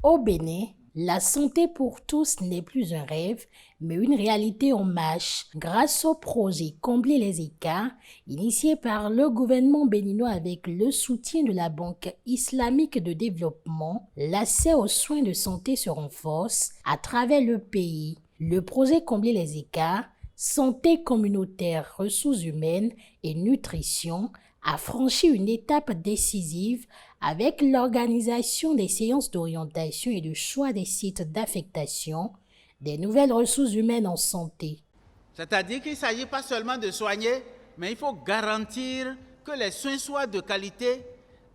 Au Bénin, la santé pour tous n'est plus un rêve, mais une réalité en marche grâce au projet Combler les écarts, initié par le gouvernement béninois avec le soutien de la Banque islamique de développement. L'accès aux soins de santé se renforce à travers le pays. Le projet Combler les écarts, santé communautaire, ressources humaines et nutrition a franchi une étape décisive avec l'organisation des séances d'orientation et de choix des sites d'affectation des nouvelles ressources humaines en santé. C'est-à-dire qu'il ne s'agit pas seulement de soigner, mais il faut garantir que les soins soient de qualité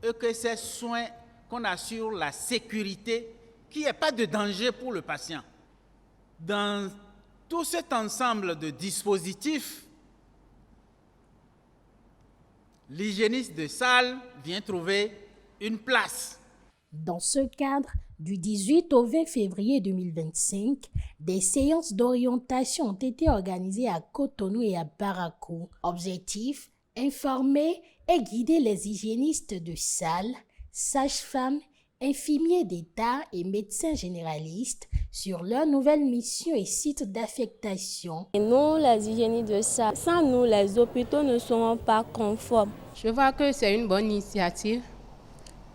et que ces soins, qu'on assure la sécurité, qu'il n'y ait pas de danger pour le patient. Dans tout cet ensemble de dispositifs, l'hygiéniste de salle vient trouver une place. Dans ce cadre, du 18 au 20 février 2025, des séances d'orientation ont été organisées à Cotonou et à Barakou. Objectif, informer et guider les hygiénistes de salle, sages-femmes, infirmiers d'État et médecins généralistes sur leurs nouvelles missions et sites d'affectation. Et nous, les hygiénistes de salle, sans nous, les hôpitaux ne seront pas conformes. Je vois que c'est une bonne initiative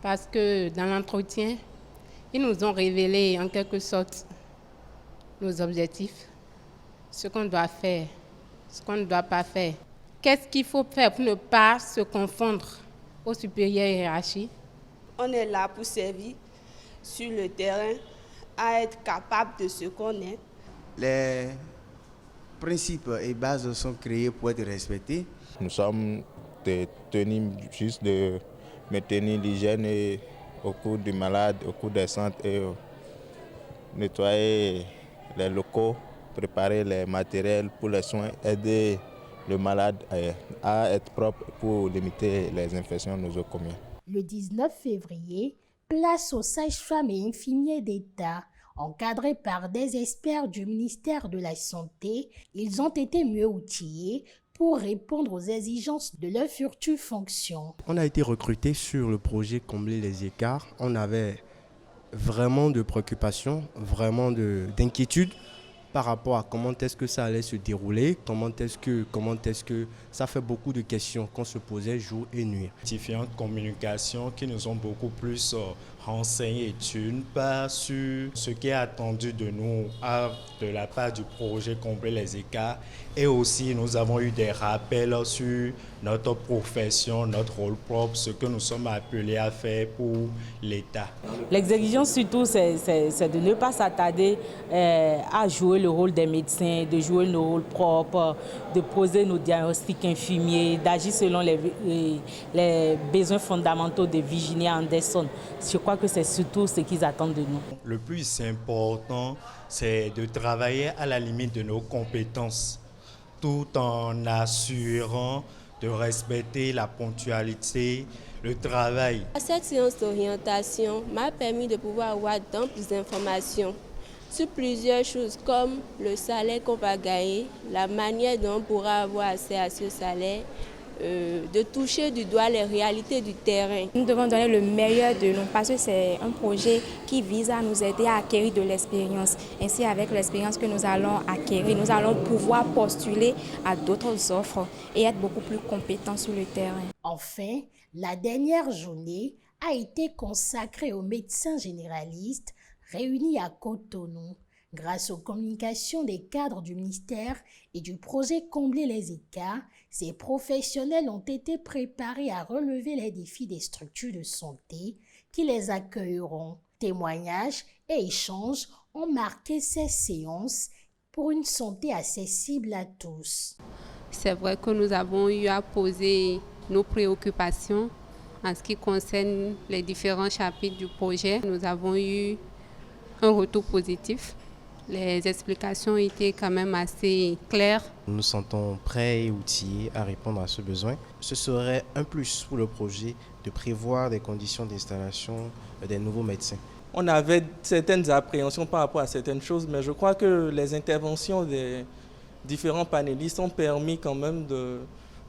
parce que dans l'entretien, ils nous ont révélé en quelque sorte nos objectifs, ce qu'on doit faire, ce qu'on ne doit pas faire. Qu'est-ce qu'il faut faire pour ne pas se confondre aux supérieurs hiérarchies? On est là pour servir sur le terrain, à être capable de ce qu'on est. Les principes et bases sont créés pour être respectés. Nous sommes tenus juste de maintenir l'hygiène au cours du malade, au cours des centres et nettoyer les locaux, préparer les matériels pour les soins, aider le malade à être propre pour limiter les infections nosocomiales. Le 19 février, place aux sages-femmes et infirmiers d'État. Encadrés par des experts du ministère de la Santé, ils ont été mieux outillés pour répondre aux exigences de leurs futures fonctions. On a été recrutés sur le projet Combler les écarts. On avait vraiment de préoccupations, vraiment d'inquiétudes par rapport à comment est-ce que ça allait se dérouler, comment est-ce que ça fait beaucoup de questions qu'on se posait jour et nuit. Différentes communications qui nous ont beaucoup plus renseignés d'une part sur ce qui est attendu de nous de la part du projet Combler les écarts et aussi nous avons eu des rappels sur notre profession, notre rôle propre, ce que nous sommes appelés à faire pour l'État. L'exigence surtout c'est de ne pas s'attarder à jouer le rôle des médecins, de jouer nos rôles propres, de poser nos diagnostics infirmiers, d'agir selon les besoins fondamentaux de Virginie Anderson. Je crois que c'est surtout ce qu'ils attendent de nous. Le plus important, c'est de travailler à la limite de nos compétences, tout en assurant de respecter la ponctualité, le travail. Cette séance d'orientation m'a permis de pouvoir avoir d'amples informations sur plusieurs choses comme le salaire qu'on va gagner, la manière dont on pourra avoir accès à ce salaire, de toucher du doigt les réalités du terrain. Nous devons donner le meilleur de nous parce que c'est un projet qui vise à nous aider à acquérir de l'expérience. Ainsi, avec l'expérience que nous allons acquérir, nous allons pouvoir postuler à d'autres offres et être beaucoup plus compétents sur le terrain. Enfin, la dernière journée a été consacrée aux médecins généralistes réunis à Cotonou. Grâce aux communications des cadres du ministère et du projet Combler les écarts, ces professionnels ont été préparés à relever les défis des structures de santé qui les accueilleront. Témoignages et échanges ont marqué ces séances pour une santé accessible à tous. C'est vrai que nous avons eu à poser nos préoccupations en ce qui concerne les différents chapitres du projet. Nous avons eu un retour positif. Les explications étaient quand même assez claires. Nous nous sentons prêts et outillés à répondre à ce besoin. Ce serait un plus pour le projet de prévoir des conditions d'installation des nouveaux médecins. On avait certaines appréhensions par rapport à certaines choses, mais je crois que les interventions des différents panélistes ont permis quand même de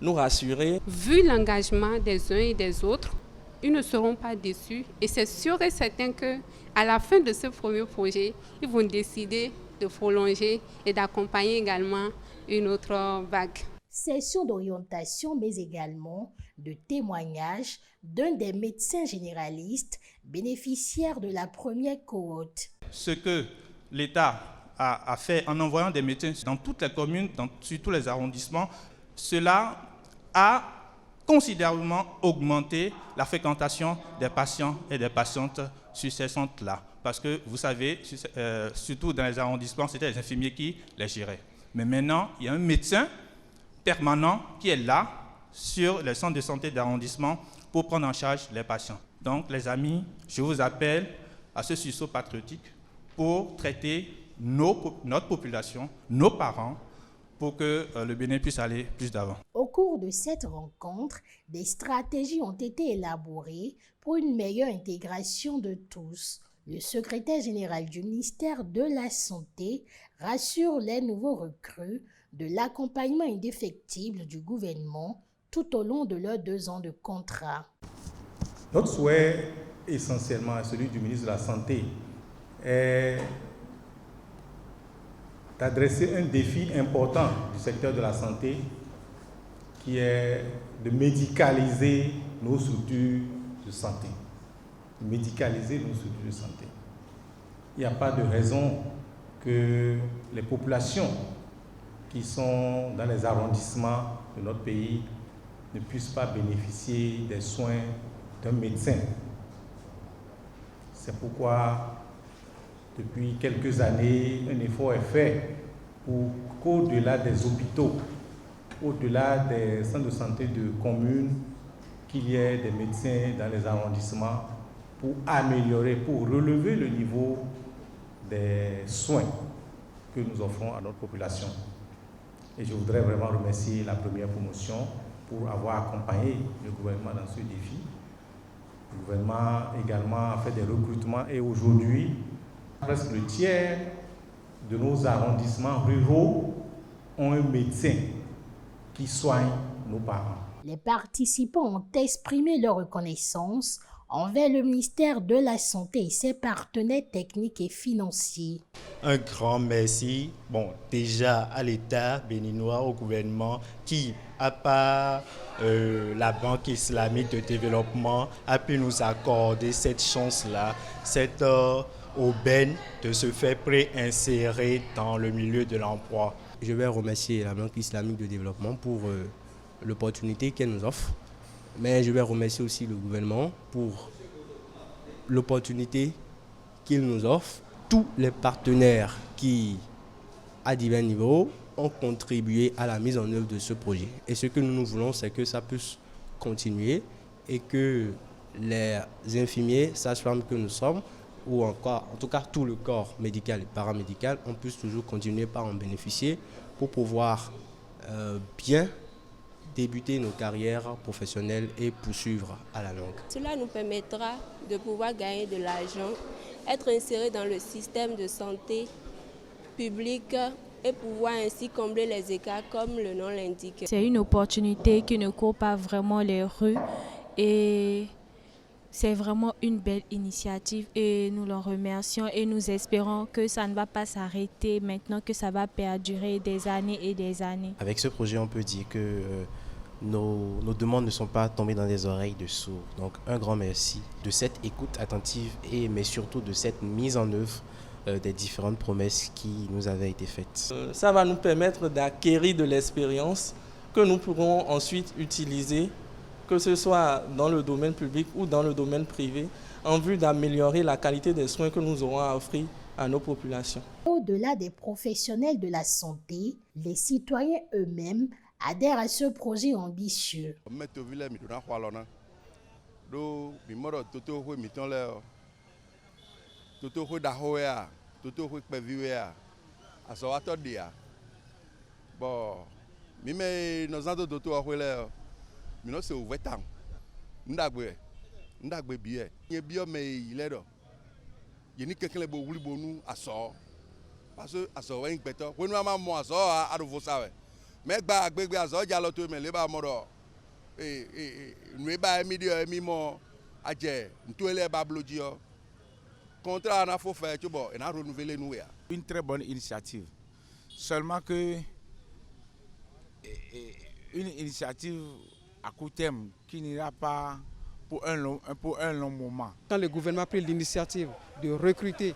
nous rassurer. Vu l'engagement des uns et des autres, ils ne seront pas déçus et c'est sûr et certain qu'à la fin de ce premier projet, ils vont décider de prolonger et d'accompagner également une autre vague. Session d'orientation, mais également de témoignage d'un des médecins généralistes bénéficiaires de la première cohorte. Ce que l'État a fait en envoyant des médecins dans toutes les communes, sur tous les arrondissements, cela a considérablement augmenté la fréquentation des patients et des patientes sur ces centres-là. Parce que vous savez, surtout dans les arrondissements, c'était les infirmiers qui les géraient. Mais maintenant, il y a un médecin permanent qui est là sur les centres de santé d'arrondissement pour prendre en charge les patients. Donc, les amis, je vous appelle à ce sursaut patriotique pour traiter notre population, nos parents, pour que le Bénin puisse aller plus d'avant. Au cours de cette rencontre, des stratégies ont été élaborées pour une meilleure intégration de tous. Le secrétaire général du ministère de la Santé rassure les nouveaux recrues de l'accompagnement indéfectible du gouvernement tout au long de leurs 2 ans de contrat. Notre souhait, essentiellement, celui du ministre de la Santé, est d'adresser un défi important du secteur de la santé, qui est de médicaliser nos structures de santé. Médicaliser nos structures de santé. Il n'y a pas de raison que les populations qui sont dans les arrondissements de notre pays ne puissent pas bénéficier des soins d'un médecin. C'est pourquoi, depuis quelques années, un effort est fait pour qu'au-delà des hôpitaux, au-delà des centres de santé de communes, qu'il y ait des médecins dans les arrondissements pour améliorer, pour relever le niveau des soins que nous offrons à notre population. Et je voudrais vraiment remercier la première promotion pour avoir accompagné le gouvernement dans ce défi. Le gouvernement également a fait des recrutements et aujourd'hui, presque le tiers de nos arrondissements ruraux ont un médecin qui soigne nos parents. Les participants ont exprimé leur reconnaissance envers le ministère de la Santé et ses partenaires techniques et financiers. Un grand merci, déjà à l'État béninois, au gouvernement qui, à part la Banque islamique de développement, a pu nous accorder cette chance-là, cette aubaine de se faire préinsérer dans le milieu de l'emploi. Je vais remercier la Banque islamique de développement pour l'opportunité qu'elle nous offre. Mais je vais remercier aussi le gouvernement pour l'opportunité qu'il nous offre. Tous les partenaires qui, à divers niveaux, ont contribué à la mise en œuvre de ce projet. Et ce que nous voulons, c'est que ça puisse continuer et que les infirmiers, sages-femmes que nous sommes, ou encore, en tout cas tout le corps médical et paramédical, on puisse toujours continuer par en bénéficier pour pouvoir bien débuter nos carrières professionnelles et poursuivre à la longue. Cela nous permettra de pouvoir gagner de l'argent, être inséré dans le système de santé publique et pouvoir ainsi combler les écarts comme le nom l'indique. C'est une opportunité qui ne court pas vraiment les rues et c'est vraiment une belle initiative et nous l'en remercions et nous espérons que ça ne va pas s'arrêter maintenant, que ça va perdurer des années et des années. Avec ce projet, on peut dire que nos demandes ne sont pas tombées dans les oreilles de sourds. Donc un grand merci de cette écoute attentive mais surtout de cette mise en œuvre des différentes promesses qui nous avaient été faites. Ça va nous permettre d'acquérir de l'expérience que nous pourrons ensuite utiliser, que ce soit dans le domaine public ou dans le domaine privé, en vue d'améliorer la qualité des soins que nous aurons à offrir à nos populations. Au-delà des professionnels de la santé, les citoyens eux-mêmes adhèrent à ce projet ambitieux. Une très bonne initiative. Seulement que une initiative à court terme qui n'ira pas pour un long moment. Quand le gouvernement a pris l'initiative de recruter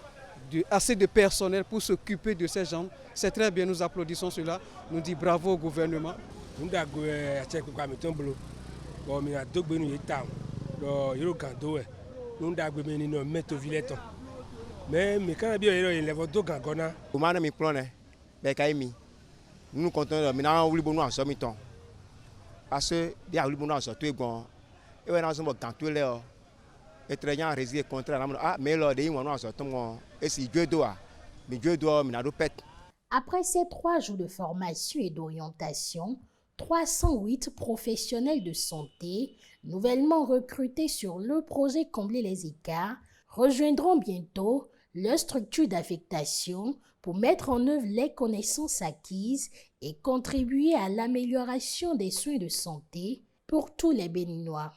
assez de personnel pour s'occuper de ces gens, c'est très bien, nous applaudissons cela, nous disons bravo au gouvernement. Nous comptons maintenant nous en sommes parce que des nous en sommes et on a sommes quand tout là et très bien résider contre ah mais là des nous en sommes et si Dieu doit mais Dieu doit mais nous pète. Après ces 3 jours de formation et d'orientation, 308 professionnels de santé, nouvellement recrutés sur le projet Combler les écarts, rejoindront bientôt leur structure d'affectation pour mettre en œuvre les connaissances acquises et contribuer à l'amélioration des soins de santé pour tous les Béninois.